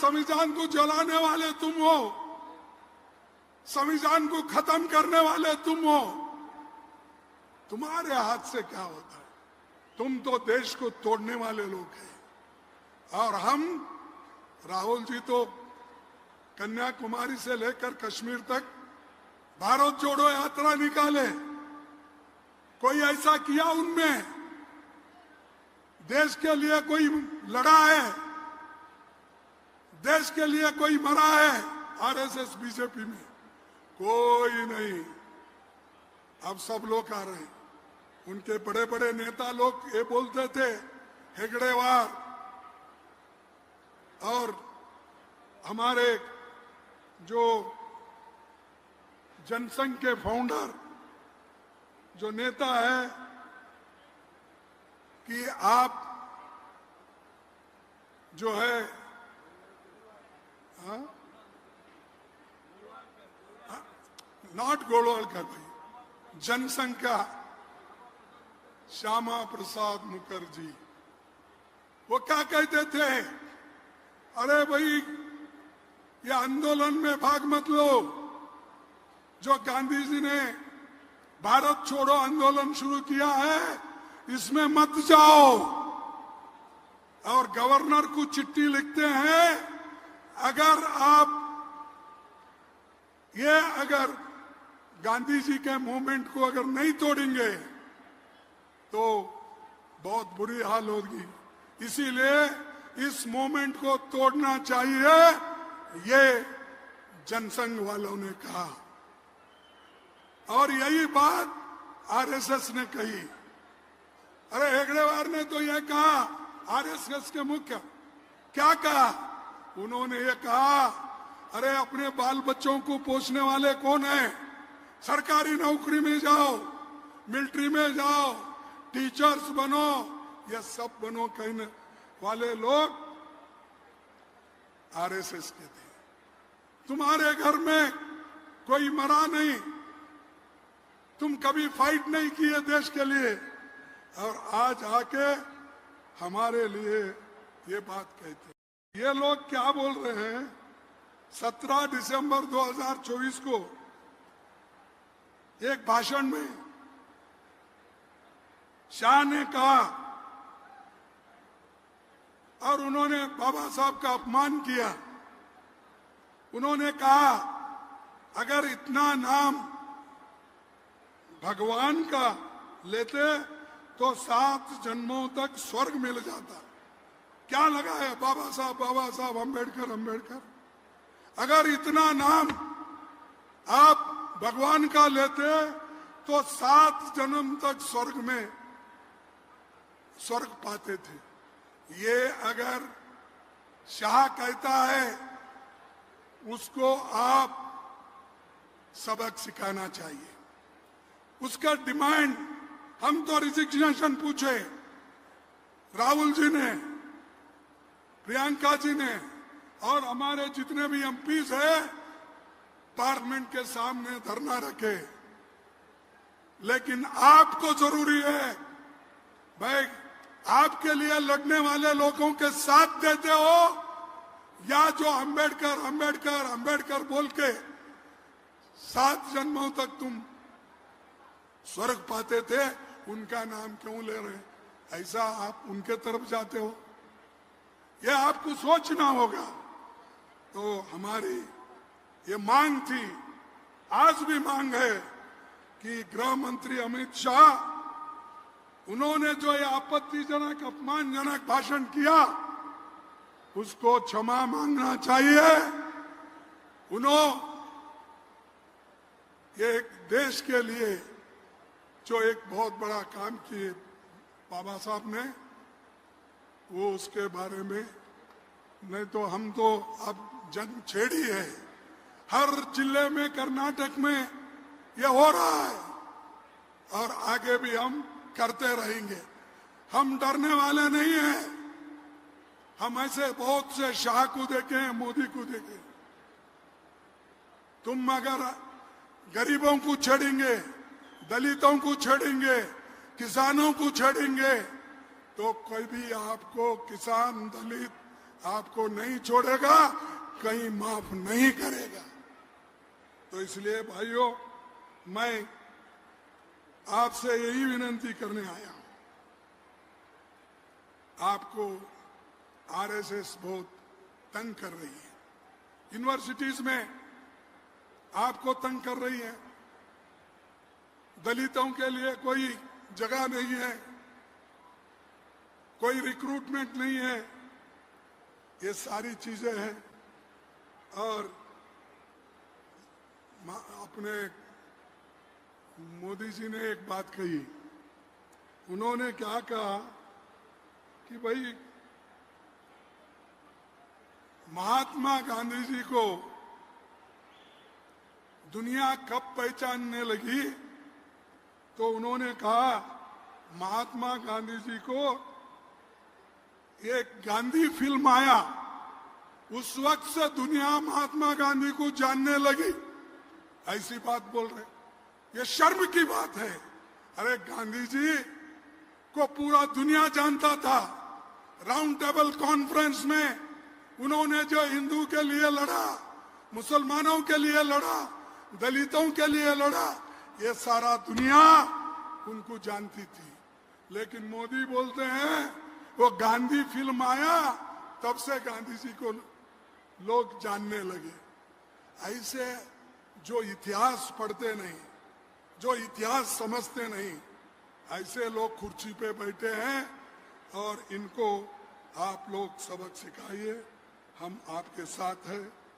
संविधान को जलाने वाले तुम हो, संविधान को खत्म करने वाले तुम हो। तुम्हारे हाथ से क्या होता है? तुम तो देश को तोड़ने वाले लोग हैं। और हम, राहुल जी तो कन्याकुमारी से लेकर कश्मीर तक भारत जोड़ो यात्रा निकाले। कोई ऐसा किया उनमें? देश के लिए कोई लड़ा है? देश के लिए कोई मरा है आरएसएस बीजेपी में? कोई नहीं। अब सब लोग आ रहे हैं। उनके बड़े बड़े नेता लोग ये बोलते थे, हेगड़ेवार और हमारे जो जनसंघ के फाउंडर जो नेता है कि आप जो है नॉट गोलवालकर भाई, जनसंघ का श्यामा प्रसाद मुखर्जी, वो क्या कहते थे? अरे भाई, ये आंदोलन में भाग मत लो। जो गांधी जी ने भारत छोड़ो आंदोलन शुरू किया है, इसमें मत जाओ। और गवर्नर को चिट्ठी लिखते हैं, अगर गांधी जी के मूवमेंट को अगर नहीं तोड़ेंगे तो बहुत बुरी हाल होगी। इसीलिए इस मूवमेंट को तोड़ना चाहिए, ये जनसंघ वालों ने कहा। और यही बात आरएसएस ने कही। अरे हेगड़ेवार ने तो यह कहा, आरएसएस के मुख्य क्या कहा? उन्होंने ये कहा, अरे अपने बाल बच्चों को पोसने वाले कौन है? सरकारी नौकरी में जाओ, मिलिट्री में जाओ, टीचर्स बनो, ये सब बनो कहने वाले लोग आरएसएस के थे। तुम्हारे घर में कोई मरा नहीं, तुम कभी फाइट नहीं किए देश के लिए, और आज आके हमारे लिए ये बात कहते हैं। ये लोग क्या बोल रहे हैं? 17 दिसंबर 2024 को एक भाषण में शाह ने कहा, और उन्होंने बाबा साहब का अपमान किया। उन्होंने कहा, अगर इतना नाम भगवान का लेते तो 7 जन्मों तक स्वर्ग मिल जाता। क्या लगा है बाबा साहब अंबेडकर? अगर इतना नाम आप भगवान का लेते तो 7 जन्म तक स्वर्ग पाते थे। ये अगर शाह कहता है, उसको आप सबक सिखाना चाहिए। उसका डिमांड, हम तो रिजिग्नेशन पूछे, राहुल जी ने, प्रियंका जी ने और हमारे जितने भी एमपीज हैं पार्लियामेंट के सामने धरना रखे। लेकिन आपको जरूरी है भाई, आपके लिए लड़ने वाले लोगों के साथ देते हो, या जो अंबेडकर बोल के 7 जन्मों तक तुम स्वर्ग पाते थे, उनका नाम क्यों ले रहे? ऐसा आप उनके तरफ जाते हो? यह आपको सोचना होगा। तो हमारी ये मांग थी, आज भी मांग है कि गृह मंत्री अमित शाह, उन्होंने जो ये आपत्तिजनक अपमानजनक भाषण किया, उसको क्षमा मांगना चाहिए। ये देश के लिए जो एक बहुत बड़ा काम किए बाबा साहब ने, वो उसके बारे में नहीं तो हम तो अब जंग छेड़ी है। हर जिले में कर्नाटक में ये हो रहा है और आगे भी हम करते रहेंगे। हम डरने वाले नहीं हैं। हम ऐसे बहुत से शाह को देखे, मोदी को देखे। तुम अगर गरीबों को छेड़ेंगे, दलितों को छेड़ेंगे, किसानों को छेड़ेंगे, तो कोई भी आपको किसान, दलित, आपको नहीं छोड़ेगा, कहीं माफ नहीं करेगा। तो इसलिए भाइयों, मैं आपसे यही विनती करने आया हूं। आपको आरएसएस बहुत तंग कर रही है, यूनिवर्सिटीज में आपको तंग कर रही है, दलितों के लिए कोई जगह नहीं है, कोई रिक्रूटमेंट नहीं है, ये सारी चीजें हैं। और अपने मोदी जी ने एक बात कही, उन्होंने क्या कहा कि भाई महात्मा गांधी जी को दुनिया कब पहचानने लगी, तो उन्होंने कहा महात्मा गांधी जी को एक गांधी फिल्म आया, उस वक्त से दुनिया महात्मा गांधी को जानने लगी। ऐसी बात बोल रहे, ये शर्म की बात है। अरे गांधी जी को पूरा दुनिया जानता था। राउंड टेबल कॉन्फ्रेंस में उन्होंने जो हिंदू के लिए लड़ा, मुसलमानों के लिए लड़ा, दलितों के लिए लड़ा, ये सारा दुनिया उनको जानती थी। लेकिन मोदी बोलते हैं वो गांधी फिल्म आया तब से गांधी जी को लोग जानने लगे। ऐसे जो इतिहास पढ़ते नहीं, जो इतिहास समझते नहीं, ऐसे लोग कुर्सी पे बैठे हैं और इनको आप लोग सबक सिखाइए। हम आपके साथ हैं।